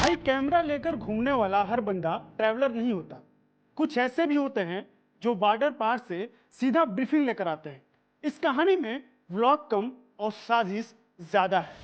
भाई कैमरा लेकर घूमने वाला हर बंदा ट्रैवलर नहीं होता। कुछ ऐसे भी होते हैं जो बॉर्डर पार से सीधा ब्रीफिंग लेकर आते हैं। इस कहानी में व्लॉग कम और साजिश ज्यादा है।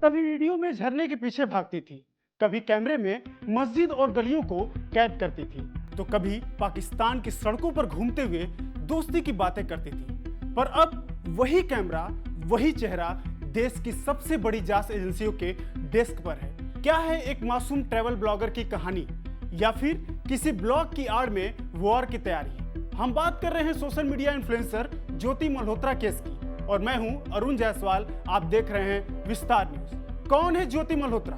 कभी वीडियो में झरने के पीछे भागती थी, कभी कैमरे में मस्जिद और गलियों को कैद करती थी, तो कभी पाकिस्तान की सड़कों पर घूमते हुए दोस्ती की बातें करती थी। पर अब वही कैमरा, वही चेहरा देश की सबसे बड़ी जांच एजेंसियों के डेस्क पर है। क्या है एक मासूम ट्रैवल ब्लॉगर की कहानी, या फिर किसी ब्लॉग की आड़ में वॉर की तैयारी? हम बात कर रहे हैं सोशल मीडिया इन्फ्लुएंसर ज्योति मल्होत्रा केस की, और मैं हूं अरुण जायसवाल। आप देख रहे हैं विस्तार न्यूज। कौन है ज्योति मल्होत्रा?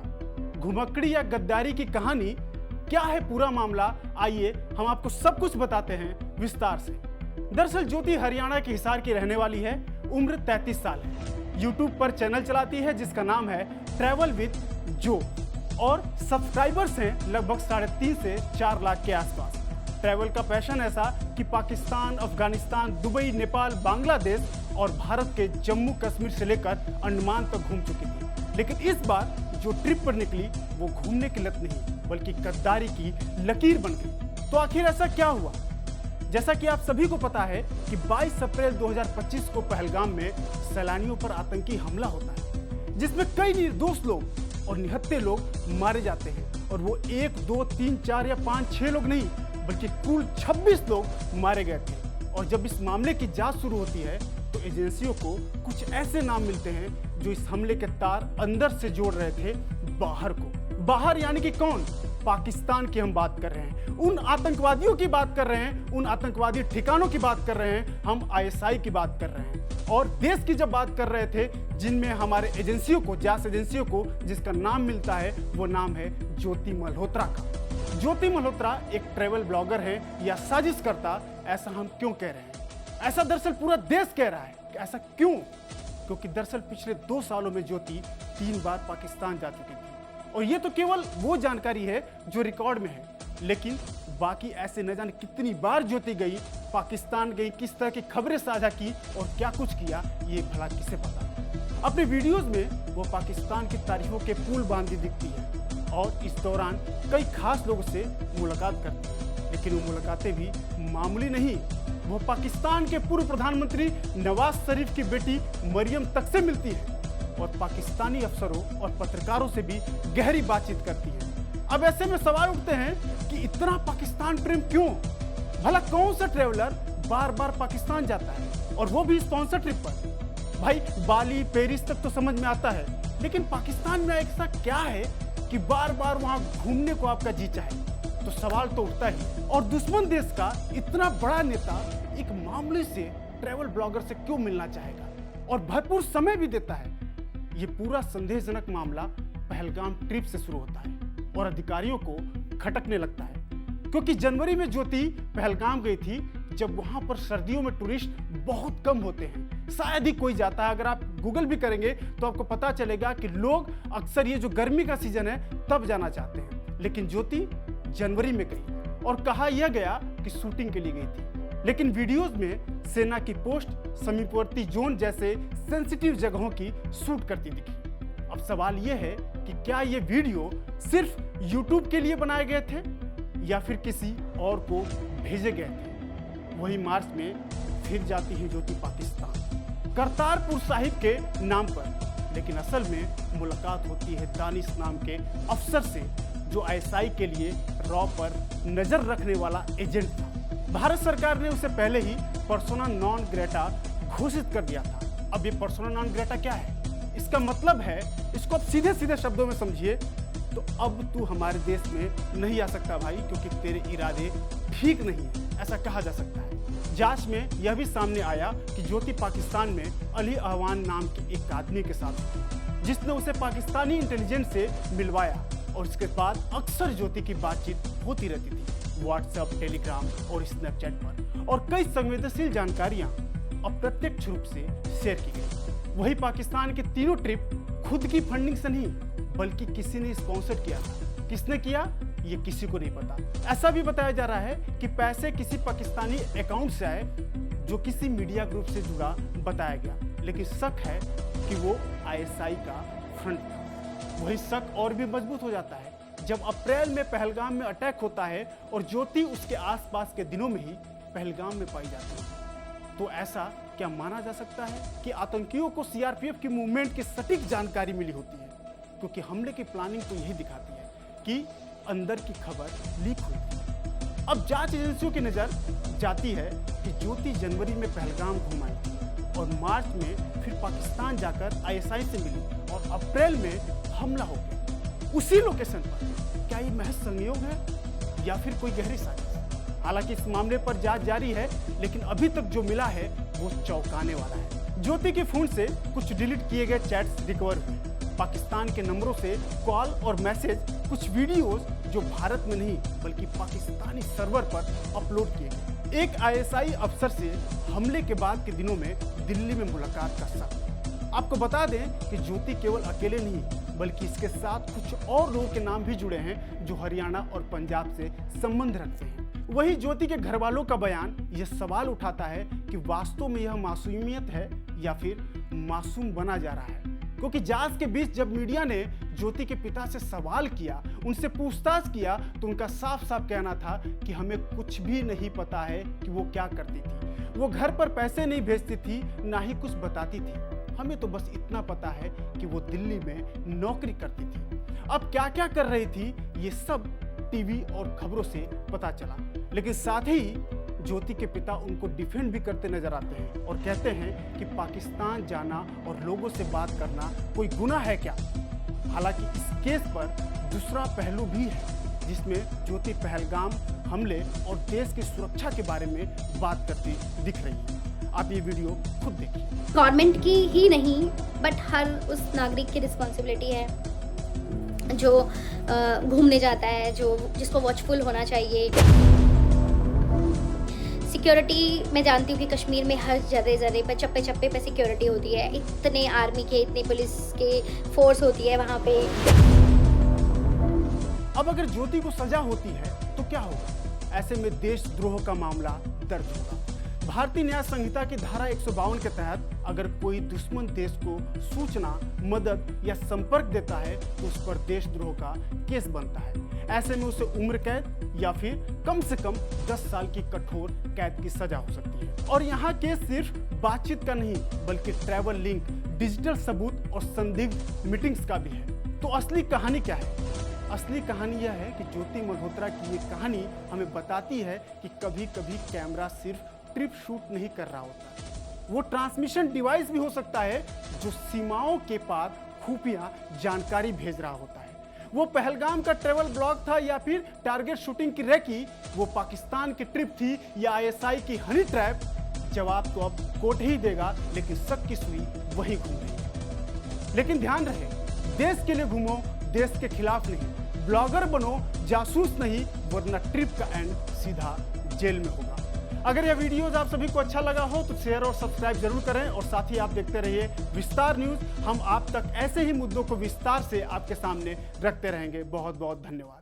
घुमक्कड़ी या गद्दारी की कहानी? क्या है पूरा मामला? आइए हम आपको सब कुछ बताते हैं विस्तार से। दरअसल ज्योति हरियाणा के हिसार की रहने वाली है। उम्र 33 साल है। यूट्यूब पर चैनल चलाती है जिसका नाम है ट्रैवल विद जो, और सब्सक्राइबर्स हैं लगभग 3.5 से 4 लाख के आसपास। ट्रैवल का पैशन ऐसा कि पाकिस्तान, अफगानिस्तान, दुबई, नेपाल, बांग्लादेश और भारत के जम्मू कश्मीर से लेकर अंडमान तक घूम चुकी थी। लेकिन इस बार जो ट्रिप पर निकली वो घूमने की लत नहीं बल्कि गद्दारी की लकीर बन गई। तो आखिर ऐसा क्या हुआ? जैसा कि आप सभी को पता है कि 22 अप्रैल 2025 को पहलगाम में सैलानियों पर आतंकी हमला होता है, जिसमें कई निर्दोष लोग और निहत्थे लोग मारे जाते हैं। और वो 1, 2, 3, 4 या 5, 6 लोग नहीं बल्कि कुल 26 लोग मारे गए थे। और जब इस मामले की जांच शुरू होती है तो एजेंसियों को कुछ ऐसे नाम मिलते हैं जो इस हमले के तार अंदर से जोड़ रहे थे बाहर को। बाहर यानी कि कौन? पाकिस्तान की हम बात कर रहे हैं, उन आतंकवादियों की बात कर रहे हैं, उन आतंकवादी ठिकानों की बात कर रहे हैं, हम आईएसआई की बात कर रहे हैं। और देश की जब बात कर रहे थे जिनमें हमारे एजेंसियों को, जांच एजेंसियों को जिसका नाम मिलता है वो नाम है ज्योति मल्होत्रा का। ज्योति मल्होत्रा एक ट्रैवल ब्लॉगर है या साजिशकर्ता, ऐसा हम क्यों कह रहे हैं? ऐसा दरअसल पूरा देश कह रहा है। ऐसा क्यों? क्योंकि दरअसल पिछले 2 सालों में ज्योति 3 बार पाकिस्तान जा चुकी थी। और ये तो केवल वो जानकारी है जो रिकॉर्ड में है, लेकिन बाकी ऐसे न जाने कितनी बार ज्योति गई, पाकिस्तान गई, किस तरह की खबरें साझा की और क्या कुछ किया, ये भला किसे पता। अपने वीडियोस में वो पाकिस्तान की तारीफों के पुल बांधी दिखती है और इस दौरान कई खास लोगों से मुलाकात करती है। लेकिन वो मुलाकातें भी मामूली नहीं, वो पाकिस्तान के पूर्व प्रधानमंत्री नवाज शरीफ की बेटी मरियम तक से मिलती है और पाकिस्तानी अफसरों और पत्रकारों से भी गहरी बातचीत करती है। अब ऐसे में सवाल उठते हैं कि इतना पाकिस्तान प्रेम क्यों? भला कौन सा ट्रैवलर बार बार पाकिस्तान जाता है, और वो भी स्पॉन्सर ट्रिप पर? भाई बाली, पेरिस तक तो समझ में आता है, लेकिन पाकिस्तान में ऐसा क्या है कि बार बार वहां घूमने को आपका जी चाहे? तो सवाल तो उठता ही। और दुश्मन देश का इतना बड़ा नेता एक मामूली से ट्रैवल ब्लॉगर से क्यों मिलना चाहेगा और भरपूर समय भी देता है? ये पूरा संदेहजनक मामला पहलगाम ट्रिप से शुरू होता है और अधिकारियों को खटकने लगता है, क्योंकि जनवरी में ज्योति पहलगाम गई थी जब वहां पर सर्दियों में टूरिस्ट बहुत कम होते हैं। शायद ही कोई जाता है। अगर आप गूगल भी करेंगे तो आपको पता चलेगा कि लोग अक्सर ये जो गर्मी का सीजन है तब जाना चाहते हैं। लेकिन ज्योति जनवरी में गई और कहा यह गया कि शूटिंग के लिए गई थी, लेकिन वीडियोस में सेना की पोस्ट, समीपवर्ती जोन जैसे सेंसिटिव जगहों की शूट करती दिखी। अब सवाल यह है कि क्या ये वीडियो सिर्फ यूट्यूब के लिए बनाए गए थे या फिर किसी और को भेजे गए थे? वही मार्च में फिर जाती है ज्योति पाकिस्तान, करतारपुर साहिब के नाम पर। लेकिन असल में मुलाकात होती है दानिश नाम के अफसर से, जो आईएसआई के लिए रॉ पर नजर रखने वाला एजेंट था। भारत सरकार ने उसे पहले ही पर्सोना नॉन ग्रेटा घोषित कर दिया था। अब ये पर्सोना नॉन ग्रेटा क्या है? इसका मतलब है, इसको आप सीधे सीधे शब्दों में समझिए तो अब तू हमारे देश में नहीं आ सकता भाई, क्योंकि तेरे इरादे ठीक नहीं है, ऐसा कहा जा सकता है। जांच में यह भी सामने आया कि ज्योति पाकिस्तान में अली अहवान नाम के एक आदमी के साथ थी, जिसने उसे पाकिस्तानी इंटेलिजेंस से मिलवाया। और इसके बाद अक्सर ज्योति की बातचीत होती रहती थी व्हाट्सएप, टेलीग्राम और स्नैपचैट पर, और कई संवेदनशील जानकारियां अप्रत्यक्ष रूप से शेयर की गई। वही पाकिस्तान के तीनों ट्रिप खुद की फंडिंग से नहीं बल्कि किसी ने स्पॉन्सर किया था, किसने किया ये किसी को नहीं पता। ऐसा भी बताया जा रहा है कि पैसे किसी पाकिस्तानी अकाउंट से आए जो किसी मीडिया ग्रुप से जुड़ा बताया गया, लेकिन शक है कि वो आईएसआई का फ्रंट था। वही शक और भी मजबूत हो जाता है जब अप्रैल में पहलगाम में अटैक होता है और ज्योति उसके आसपास के दिनों में ही पहलगाम में पाई जाती है। तो ऐसा क्या माना जा सकता है कि आतंकियों को सीआरपीएफ की मूवमेंट की सटीक जानकारी मिली होती है, क्योंकि हमले की प्लानिंग तो यही दिखाती है कि अंदर की खबर लीक हुई थी। अब जांच एजेंसियों की नजर जाती है कि ज्योति जनवरी में पहलगाम घूम आई थी और मार्च में फिर पाकिस्तान जाकर आईएसआई से मिली और अप्रैल में हमला हो गया उसी लोकेशन पर। क्या ये महज संयोग है या फिर कोई गहरी साजिश? हालांकि इस मामले पर जांच जारी है, लेकिन अभी तक जो मिला है वो चौंकाने वाला है। ज्योति के फोन से कुछ डिलीट किए गए चैट्स रिकवर हुए, पाकिस्तान के नंबरों से कॉल और मैसेज, कुछ वीडियोस जो भारत में नहीं बल्कि पाकिस्तानी सर्वर पर अपलोड किए गए। एक आईएसआई अफसर से हमले के बाद के दिनों में दिल्ली में मुलाकात का शक। आपको बता दें कि ज्योति केवल अकेले नहीं बल्कि इसके साथ कुछ और लोगों के नाम भी जुड़े हैं जो हरियाणा और पंजाब से संबंध रखते हैं। वही ज्योति के घर वालों का बयान यह सवाल उठाता है कि वास्तव में यह मासूमियत है या फिर मासूम बना जा रहा है, क्योंकि जांच के बीच जब मीडिया ने ज्योति के पिता से सवाल किया, उनसे पूछताछ किया, तो उनका साफ साफ कहना था कि हमें कुछ भी नहीं पता है कि वो क्या करती थी। वो घर पर पैसे नहीं भेजती थी, ना ही कुछ बताती थी। हमें तो बस इतना पता है कि वो दिल्ली में नौकरी करती थी। अब क्या क्या कर रही थी ये सब टीवी और खबरों से पता चला, लेकिन साथ ही ज्योति के पिता उनको डिफेंड भी करते नजर आते हैं और कहते हैं कि पाकिस्तान जाना और लोगों से बात करना कोई गुनाह है क्या। हालांकि इस केस पर दूसरा पहलू भी है जिसमें ज्योति पहलगाम हमले और देश की सुरक्षा के बारे में बात करती दिख रही है। आप ये वीडियो खुद देखिए। गवर्नमेंट की ही नहीं बट हर उस नागरिक की रिस्पॉन्सिबिलिटी है जो घूमने जाता है, जो जिसको वॉचफुल होना चाहिए। सिक्योरिटी मैं जानती हूँ कि कश्मीर में हर जगह पर चप्पे चप्पे पे सिक्योरिटी होती है, इतने आर्मी के इतनी पुलिस के फोर्स होती है वहाँ पे। अब अगर ज्योति को सजा होती है तो क्या होगा? ऐसे में देशद्रोह का मामला दर्ज होगा। भारतीय न्याय संहिता की धारा 152 के तहत अगर कोई दुश्मन देश को सूचना, मदद या संपर्क देता है तो उस पर देशद्रोह का केस बनता है। ऐसे में उसे उम्र कैद या फिर कम से कम 10 साल की कठोर कैद की सजा हो सकती है। और यहाँ केस सिर्फ बातचीत का नहीं बल्कि ट्रैवल लिंक, डिजिटल सबूत और संदिग्ध मीटिंग्स का भी है। तो असली कहानी क्या है? असली कहानी यह है कि ज्योति मल्होत्रा की ये कहानी हमें बताती है कि कभी कभी कैमरा सिर्फ ट्रिप शूट नहीं कर रहा होता, वो ट्रांसमिशन डिवाइस भी हो सकता है जो सीमाओं के पार खुफिया जानकारी भेज रहा होता है। वो पहलगाम का ट्रेवल ब्लॉग था या फिर टारगेट शूटिंग की रेकी, वो पाकिस्तान की ट्रिप थी या आईएसआई की हनी ट्रैप, जवाब तो अब कोर्ट ही देगा, लेकिन शक की सुई वही घूम रही है। लेकिन ध्यान रहे, देश के लिए घूमो, देश के खिलाफ नहीं। ब्लॉगर बनो, जासूस नहीं, वरना ट्रिप का एंड सीधा जेल में होगा। अगर यह वीडियोस आप सभी को अच्छा लगा हो तो शेयर और सब्सक्राइब जरूर करें और साथ ही आप देखते रहिए विस्तार न्यूज। हम आप तक ऐसे ही मुद्दों को विस्तार से आपके सामने रखते रहेंगे। बहुत बहुत धन्यवाद।